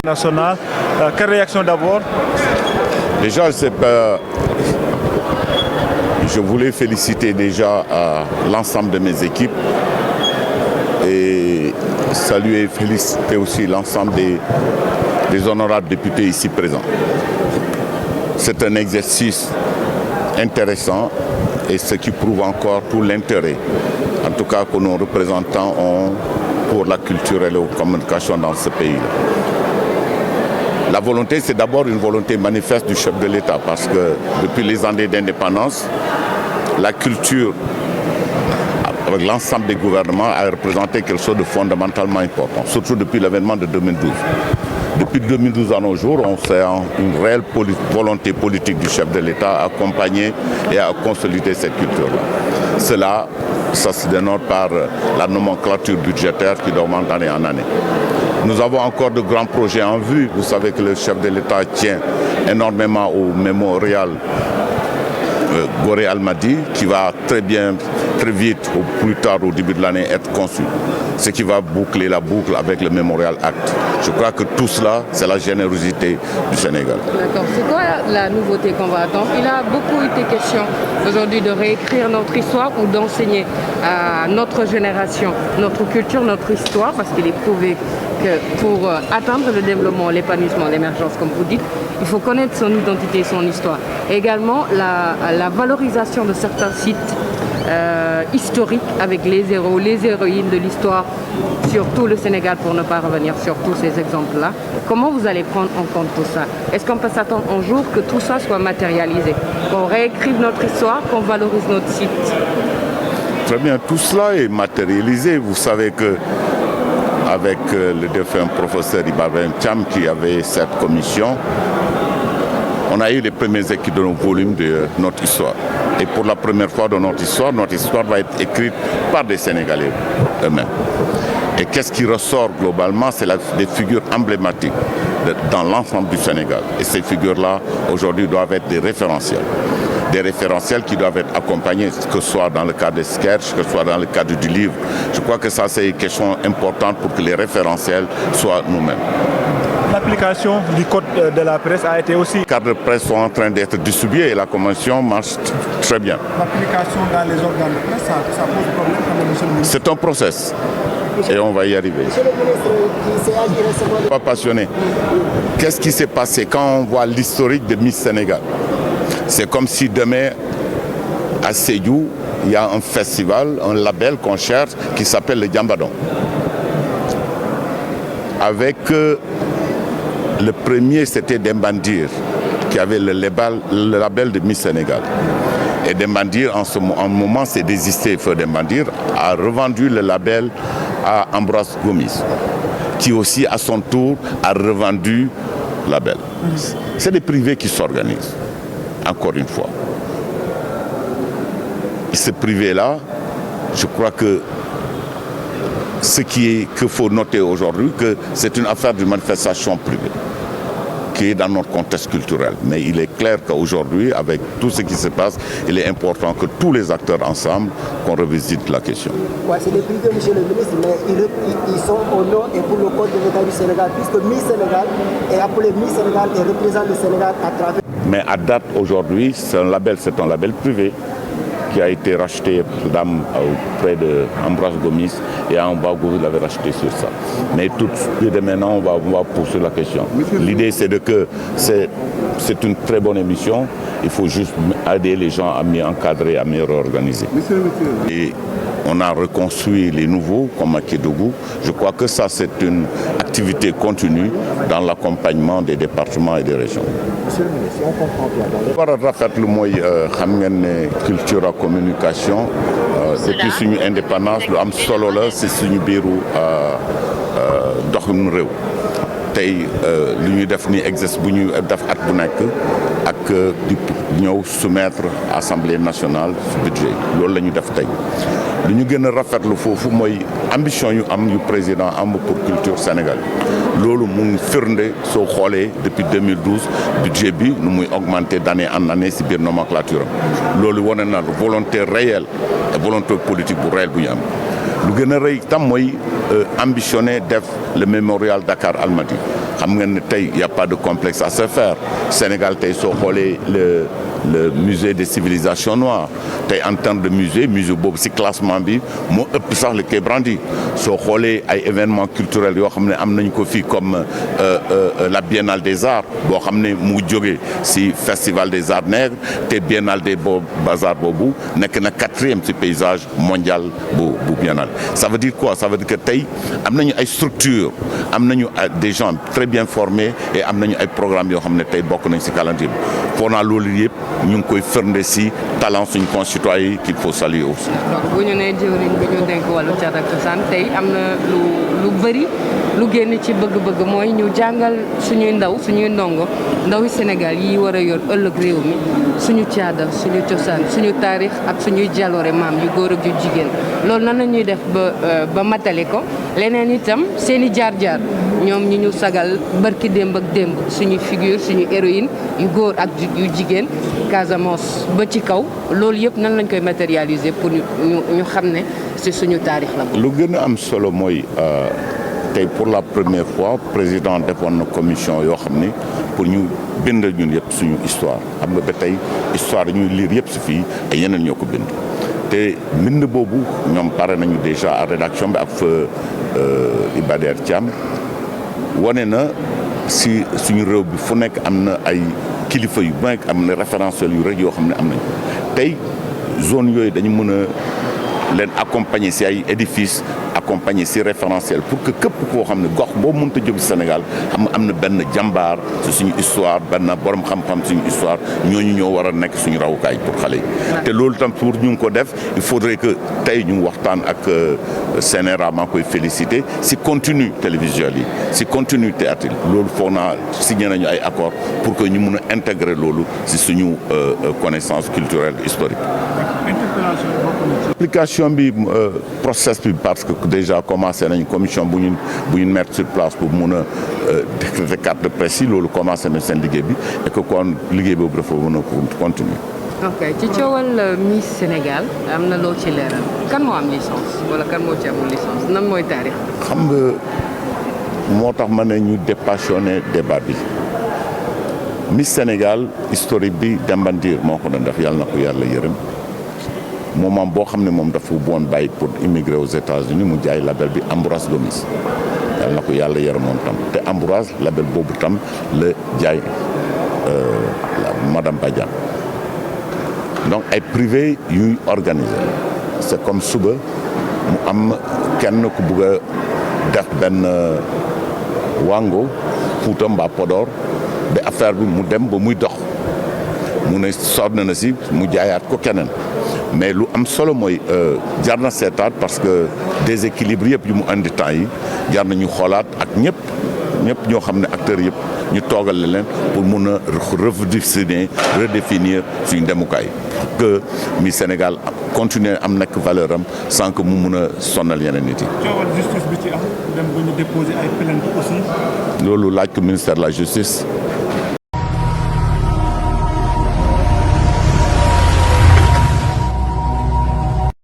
national. Quelle réaction d'abord? Déjà, je voulais féliciter déjà l'ensemble de mes équipes et saluer et féliciter aussi l'ensemble des honorables députés ici présents. C'est un exercice intéressant et ce qui prouve encore tout l'intérêt, en tout cas que nos représentants ont pour la culture et la communication dans ce pays-là. La volonté, c'est d'abord une volonté manifeste du chef de l'État parce que depuis les années d'indépendance, la culture, avec l'ensemble des gouvernements, a représenté quelque chose de fondamentalement important, surtout depuis l'avènement de 2012. Depuis 2012 à nos jours, on sait une réelle volonté politique du chef de l'État à accompagner et à consolider cette culture-là. Cela, ça se dénote par la nomenclature budgétaire qui augmente d'année en année. Nous avons encore de grands projets en vue. Vous savez que le chef de l'État tient énormément au mémorial Gorée Almadi qui va très vite, au plus tard au début de l'année, être conçu. Ce qui va boucler la boucle avec le Mémorial Act. Je crois que tout cela, c'est la générosité du Sénégal. D'accord. C'est quoi la nouveauté qu'on va attendre? Il a beaucoup été question aujourd'hui de réécrire notre histoire ou d'enseigner à notre génération notre culture, notre histoire, parce qu'il est prouvé que pour atteindre le développement, l'épanouissement, l'émergence, comme vous dites, il faut connaître son identité et son histoire. Et également la valorisation de certains sites historiques avec les héros, les héroïnes de l'histoire sur tout le Sénégal, pour ne pas revenir sur tous ces exemples-là. Comment vous allez prendre en compte tout ça? Est-ce qu'on peut s'attendre un jour que tout ça soit matérialisé, qu'on réécrive notre histoire, qu'on valorise notre site? Très bien, tout cela est matérialisé. Vous savez que avec le défunt professeur Ibrahim Thiam qui avait cette commission, on a eu les premiers écrits de nos volumes de notre histoire. Et pour la première fois dans notre histoire va être écrite par des Sénégalais eux-mêmes. Et qu'est-ce qui ressort globalement? C'est des figures emblématiques dans l'ensemble du Sénégal. Et ces figures-là, aujourd'hui, doivent être des référentiels. Des référentiels qui doivent être accompagnés, que ce soit dans le cadre des sketchs, que ce soit dans le cadre du livre. Je crois que ça, c'est une question importante pour que les référentiels soient nous-mêmes. L'application du code de la presse a été aussi... Les cadres de presse sont en train d'être distribués et la convention marche très bien. L'application dans les organes de presse, ça pose problème quand même, monsieur le ministre? C'est un process et on va y arriver. Monsieur le ministre, qui s'est agi récemment... Pas passionné. Qu'est-ce qui s'est passé quand on voit l'historique de Miss Sénégal? C'est comme si demain, à Sédhiou, il y a un festival, un label qu'on cherche qui s'appelle le Djambadon. Avec le premier, c'était Dembandir, qui avait le label de Miss Sénégal. Et Dembandir, en moment, s'est désisté. Feu Dembandir a revendu le label à Ambroise Gomis, qui aussi, à son tour, a revendu le label. C'est des privés qui s'organisent. Encore une fois. Et ce privé-là, je crois que ce qu'il faut noter aujourd'hui, que c'est une affaire de manifestation privée qui est dans notre contexte culturel. Mais il est clair qu'aujourd'hui, avec tout ce qui se passe, il est important que tous les acteurs ensemble, qu'on revisite la question. Ouais, c'est des privés, monsieur le ministre, mais ils sont au nom et pour le code de l'État du Sénégal, puisque Miss Sénégal est appelé Miss Sénégal et représente le Sénégal à travers... Mais à date aujourd'hui, c'est un label privé qui a été racheté auprès d'Ambroise Gomis et Ambroise Gomis l'avait racheté sur ça. Mais tout de maintenant, on va poursuivre la question. L'idée, c'est que c'est une très bonne émission. Il faut juste aider les gens à mieux encadrer, à mieux réorganiser. Et on a reconstruit les nouveaux, comme à Kédougou. Je crois que ça, c'est une activité continue dans l'accompagnement des départements et des régions. Monsieur le ministre, si on comprend bien... war a rafetlu mooy xam ngeen ne culture ak communication depuis suñu indépendance lu am solo la si suñu biiru doxinu réew tey lu ñuy def ni exercice bu ñu def at bu nekk ak di ñëw soumettre Assemblée nationale budget loolu la ñu def tey lu ñu gën a rafetlu foofu mooy ambition yu am yu président am pour culture Sénégal loolu mu ngi firnde soo xoolee depuis 2012 budget bi nu muy augmenté d'année en année si biir nomenclature am loolu wane na volonté réelle et volonté politique bu réelle bu ñu am lu gën a rëy tam mooy ambitionné def le mémorial Dakar Almadies xam nga ne tey y a pas de complexe à se faire Sénégal tey soo xoolee le musée des civilisations noires tey en termes de musée boobu ci classement bi moo ëpp sax le Quai Branly soo xoolee ay événements culturels yoo xam ne am nañ ko fii comme la Biennale des Arts boo xam ne mu jógee ci Festival des Arts Nègres te Biennale des Beaux-Arts boobu nekk na 4e ci paysage mondial bu Biennale ça veut dire quoi ça veut dire que tey am nañu ay structures am nañu des gens très bien formés et am nañu ay programmes yoo xam ne tey bokk nañ ci calendrier bi foo naa loolu yëpp ñu ngi koy firnde ci talent suñu concitoyens yi qu'il faut saluer aussi. donc bu ñu nee jëwriñ bi ñu dénk wàllu caada ak cosaan tey am na lu bëri lu génn ci bëgg-bëgg mooy ñu jàngal suñuy ndawi Sénégal yi war a yor ëllëg réew mi suñu caada suñu cosaan suñu taarix ak suñuy jaloore maam yu góor ak yu jigéen loolu nan la ñuy def ba matale ko leneen itam seeni jaar-jaar ñoom ñi ñu sagal barki démb ak démb suñu figure suñu héroïne yu góor ak yu jigéen Casamance ba ci kaw loolu yëpp nan lañ koy matérialiser pour ñu xam ne ci suñu taarix la. lu gën a am solo mooy tey pour la première fois président defoon na commission yoo xam ni pour ñu bind ñun yëpp suñu histoire xam nga ba tey histoire ñuy lire yëpp si fii ay yeneen ñoo ko bind te mbind boobu ñoom pare nañu déjà à rédaction bi ak feu Iba Der Thiam wane na si suñu réew bi fu nekk am na ay kilifa yu nekk am na référentiel yu rek yoo xam ne am nañ tey zone yooyu dañu mën a leen accompagner si ay édifices accompagner si référentiel pour que képp koo xam ne gox boo mënta jóg Sénégal xam nga am na benn jàmbaar si suñu histoire benn borom xam-xam suñu histoire ñooñu ñoo war a nekk suñu rawukaay pour xale yi. te loolu tam pour ñu ngi ko def il faudrait que tey ñu waxtaan ak CNRA maa koy féliciter si contenu télévisuel yi si contenu théâtre loolu foog naa signé nañu ay accords pour que ñu mun a intégrer loolu si suñu connaissance culturelle historique. application bi process bi parce que déjà commencé nañu commission bu ñu mettre sur place pour mun a décréter carte de presse yi loolu commencé na seen liggéey bi et que kon liggéey boobu dafa mën a continuer. ok ci coowal Miss Sénégal am na loo ci leeral kan moo am licence wala kan moo ci amul licence nan mooy taarix. xam nga moo tax ma ne ñu dépassionné débat bi Miss Sénégal historique bi Demba Ndir moo ko doon def yàlla na ko yàlla yërëm. moment boo xam ne moom dafa boon bàyyi pour immigrer aux États-Unis mu jaay label bi Ambroise Gomis yàlla na ko yàlla yaram moom tam te Ambroise label boobu tam la jaay madame Badiane donc ay privé yuy organiser c'est comme suba mu am kenn ku bugg a def benn wango Fuuta mbaa Podor ba affaire bi mu dem ba muy dox mu ne sonn na si mu jaayaat ko keneen mais lu am solo mooy jar na seetaat parce que déséquilibre yëpp yu mu andi temps yi jar nañu xoolaat ak ñëpp ñoo xam ne acteurs yëpp ñu toogal leen pour mun a redéfinir suñu demukaay pour que mi Sénégal continuer am nekk valeur am sans que mu mun a sonal yeneen nit yi. coowal justice bi ci am dem ba ñu déposer ay plainte aussi. loolu laaj ko ministère de la justice